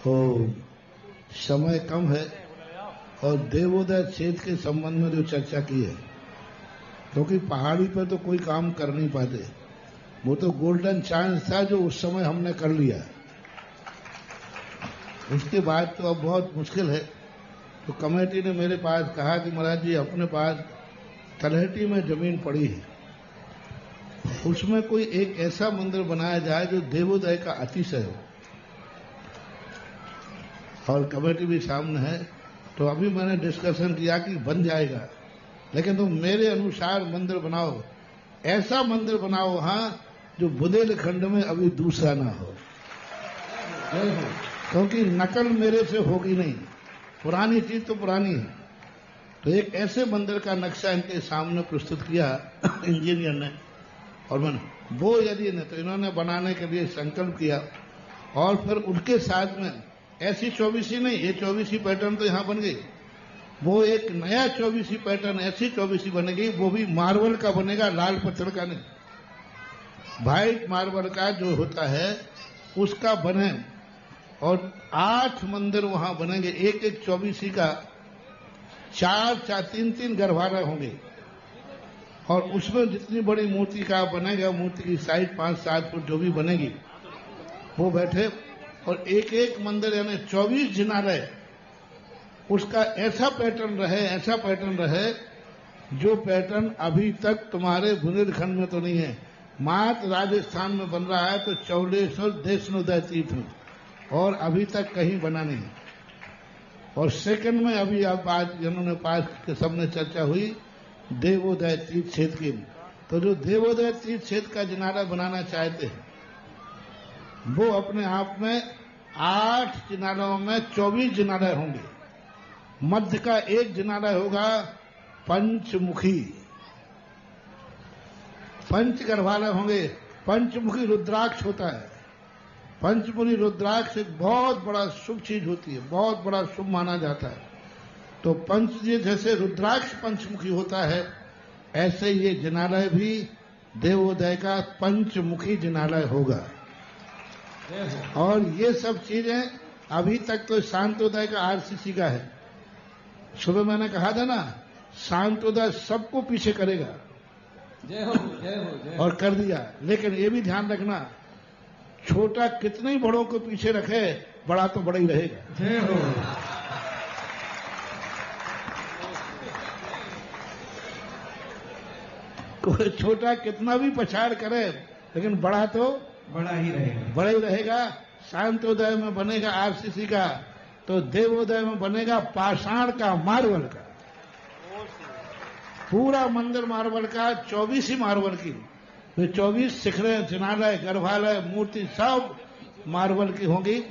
तो समय कम है और देवोदय क्षेत्र के संबंध में जो चर्चा की है, क्योंकि पहाड़ी पर तो कोई काम कर नहीं पाते, वो तो गोल्डन चांस था जो उस समय हमने कर लिया। उसके बाद तो अब बहुत मुश्किल है। तो कमेटी ने मेरे पास कहा कि महाराज जी, अपने पास तलहटी में जमीन पड़ी है, उसमें कोई एक ऐसा मंदिर बनाया जाए जो देवोदय का अतिशय हो। और कमेटी भी सामने है, तो अभी मैंने डिस्कशन किया कि बन जाएगा, लेकिन तुम मेरे अनुसार मंदिर बनाओ, ऐसा मंदिर बनाओ हाँ जो बुंदेलखंड में अभी दूसरा ना हो, क्योंकि नकल मेरे से होगी नहीं, पुरानी चीज तो पुरानी है। तो एक ऐसे मंदिर का नक्शा इनके सामने प्रस्तुत किया इंजीनियर ने, और मैंने वो यदि नहीं तो इन्होंने बनाने के लिए संकल्प किया। और फिर उनके साथ में ऐसी 24 नहीं, ये 24 पैटर्न तो यहाँ बन गई, वो एक नया 24 पैटर्न, ऐसी 24 बनेगी, वो भी मार्बल का बनेगा, लाल पत्थर का नहीं, व्हाइट मार्बल का जो होता है उसका बने। और 8 मंदिर वहां बनेंगे, एक 24 का, 3 गर्भालय होंगे। और उसमें जितनी बड़ी मूर्ति का बनेगा, मूर्ति की साइज 5-7 फुट जो भी बनेगी वो बैठे। और एक मंदिर यानी 24 जिनालय, उसका ऐसा पैटर्न रहे जो पैटर्न अभी तक तुम्हारे बुंदेलखंड में तो नहीं है, मात्र राजस्थान में बन रहा है, तो चौलेश्वर देशनोदय तीर्थ में, और अभी तक कहीं बना नहीं। और सेकंड में अभी आप आज जिन्होंने पास के सबने चर्चा हुई देवोदय तीर्थ क्षेत्र की, तो जो देवोदय तीर्थ क्षेत्र का जिनाला बनाना चाहते हैं वो अपने आप में 8 जिनालों में 24 जिनालय होंगे। मध्य का एक जिनालय होगा पंचमुखी, 5 गर्भालय होंगे। पंचमुखी रुद्राक्ष होता है, पंचमुखी रुद्राक्ष एक बहुत बड़ा शुभ चीज होती है, बहुत बड़ा शुभ माना जाता है। तो पंच जैसे रुद्राक्ष पंचमुखी होता है, ऐसे ये जिनालय भी देवोदय का पंचमुखी जिनालय होगा। और ये सब चीजें अभी तक तो शांतोदय का आरसीसी का है। सुबह मैंने कहा था ना, शांतोदय सबको पीछे करेगा, जय हो जय हो जय हो। और कर दिया। लेकिन ये भी ध्यान रखना, छोटा कितने ही बड़ों को पीछे रखे, बड़ा तो बड़ा ही रहेगा। जय हो। कोई छोटा कितना भी पछाड़ करे, लेकिन बड़ा तो बड़ा ही रहेगा। शांतोदय में बनेगा आरसीसी का, तो देवोदय में बनेगा पाषाण का, मार्बल का, पूरा मंदिर मार्बल का, 24 ही मार्बल की। तो 24 शिखरें, जिनालय, गर्भालय, मूर्ति सब मार्बल की होंगी।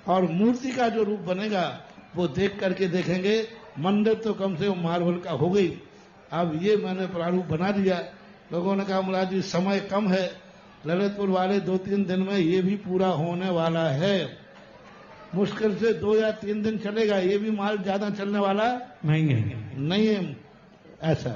और मूर्ति का जो रूप बनेगा वो देख करके देखेंगे, मंदिर तो कम से कम मार्बल का हो गई। अब ये मैंने प्रारूप बना दिया। लोगों ने कहा महाराज जी समय कम है, ललितपुर वाले 2-3 दिन में ये भी पूरा होने वाला है। मुश्किल से 2 या 3 दिन चलेगा, ये भी माल ज्यादा चलने वाला नहीं है ऐसा।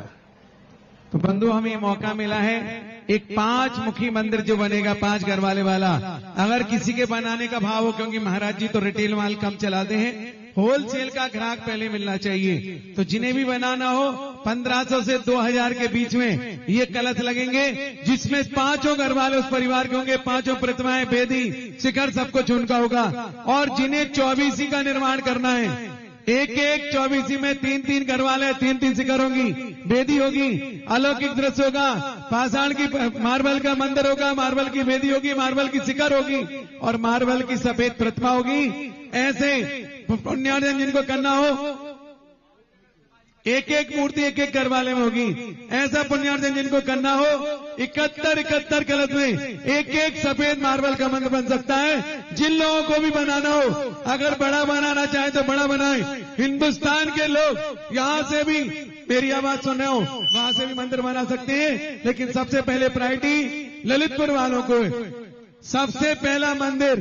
तो बंधु, हमें ये मौका मिला है, एक 5 मुखी मंदिर जो बनेगा, 5 घरवाले वाला, अगर किसी के बनाने का भाव हो, क्योंकि महाराज जी तो रिटेल माल कम चलाते हैं, होलसेल का ग्राहक पहले मिलना चाहिए। तो जिन्हें भी बनाना हो 1500 से 2000 के बीच में ये कलश लगेंगे, जिसमें 5 घरवाले उस परिवार के होंगे, 5 प्रतिमाएं, वेदी, शिखर सब कुछ उनका होगा। और जिन्हें 24 का निर्माण करना है, एक 24 में 3 घरवाले, 3 शिखर होगी, वेदी होगी, अलौकिक दृश्य होगा, पाषाण की मार्बल का मंदिर होगा, मार्बल की वेदी होगी, मार्बल की शिखर होगी, और मार्बल की सफेद प्रतिमा होगी। ऐसे पुण्यार्जन जिनको करना हो, एक मूर्ति एक घरवाले में होगी। ऐसा पुण्यार्जन जिनको करना हो, 71 कलश में एक सफेद मार्बल का मंदिर बन सकता है। जिन लोगों को भी बनाना हो, अगर बड़ा बनाना चाहे तो बड़ा बनाए। हिंदुस्तान के लोग यहां से भी मेरी आवाज सुन रहे हो, वहां से भी मंदिर बना सकते हैं, लेकिन सबसे पहले प्रायोरिटी ललितपुर वालों को। सबसे पहला मंदिर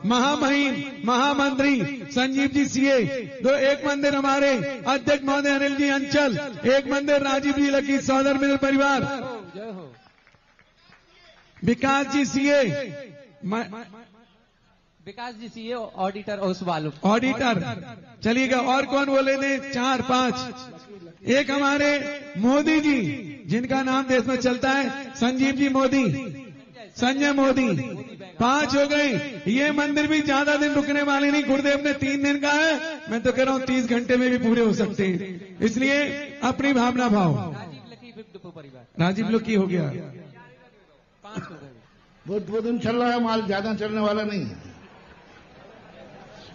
महामहिम महामंत्री संजीव जी सीए, एक मंदिर हमारे अध्यक्ष महोदय अनिल जी अंचल, एक मंदिर राजीव जी लकी सौदर मित्र परिवार, विकास जी सीए, विकास जी सीए ऑडिटर ओसवाल ऑडिटर। चलिएगा, और कौन बोले थे? 4 5। एक हमारे मोदी जी, जिनका नाम देश में चलता है, संजीव जी मोदी, संजय मोदी। 5 हो गए। ये मंदिर भी ज्यादा दिन रुकने वाले नहीं, गुरुदेव ने 3 दिन का है, मैं तो कह रहा हूं 30 घंटे में भी पूरे हो सकते हैं। इसलिए अपनी भावना भाव। राजीव लोकी हो गया, 5 हो गए। वो दिन चल रहा है माल, ज्यादा चलने वाला नहीं है।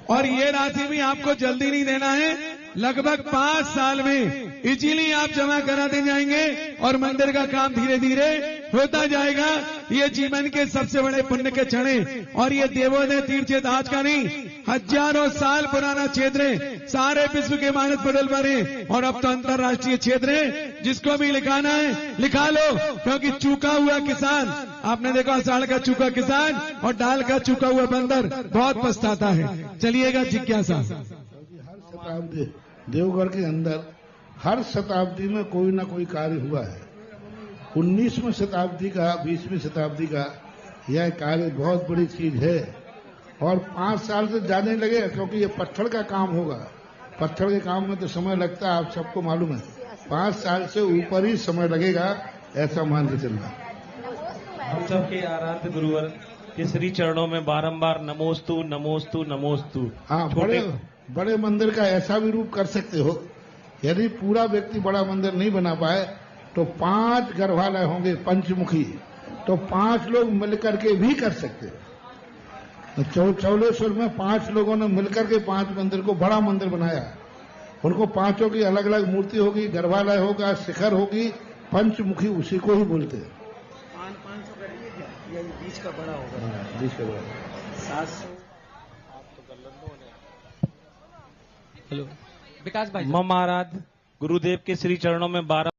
और ये राशि भी आपको जल्दी नहीं देना है, लगभग 5 साल में इजीली आप जमा कराते जाएंगे और मंदिर का काम धीरे धीरे होता जाएगा। ये जीवन के सबसे बड़े पुण्य के क्षण हैं। और ये देवोदय तीर्थ क्षेत्र आज का नहीं, हजारों साल पुराना क्षेत्र है, सारे विश्व के मानस पटल पर है, और अब तो अंतर्राष्ट्रीय क्षेत्र है। जिसको भी लिखाना है लिखा लो, क्योंकि चूका हुआ किसान, आपने देखा आषाढ़ का चूका किसान और डाल का चूका हुआ बंदर बहुत पछताता है। चलिएगा जिज्ञासा। हर शताब्दी देवगढ़ के अंदर हर शताब्दी में कोई ना कोई कार्य हुआ है। 19वीं शताब्दी का, 20वीं शताब्दी का यह कार्य बहुत बड़ी चीज है। और 5 साल से ज्यादा नहीं लगेगा, क्योंकि ये पत्थर का काम होगा। पत्थर के काम में तो समय लगता है, आप सबको मालूम है। 5 साल से ऊपर ही समय लगेगा, ऐसा मान के चलना। हम सबके आराध्य गुरुवर के श्री चरणों में बारंबार नमोस्तु नमोस्तु नमोस्तु। हाँ, बड़े मंदिर का ऐसा भी रूप कर सकते हो, यदि पूरा व्यक्ति बड़ा मंदिर नहीं बना पाए तो 5 गर्भालय होंगे पंचमुखी, तो 5 लोग मिलकर के भी कर सकते हो। चौलेश्वर में 5 लोगों ने मिलकर के 5 मंदिर को बड़ा मंदिर बनाया। उनको 5 की अलग अलग मूर्ति होगी, गर्भालय होगा, शिखर होगी, पंचमुखी उसी को ही बोलते हैं। 500 करेंगे, बीच का बड़ा होगा, बीच का बड़ा 700। हेलो विकास भाई, मम आराध्य गुरुदेव के श्री चरणों में 12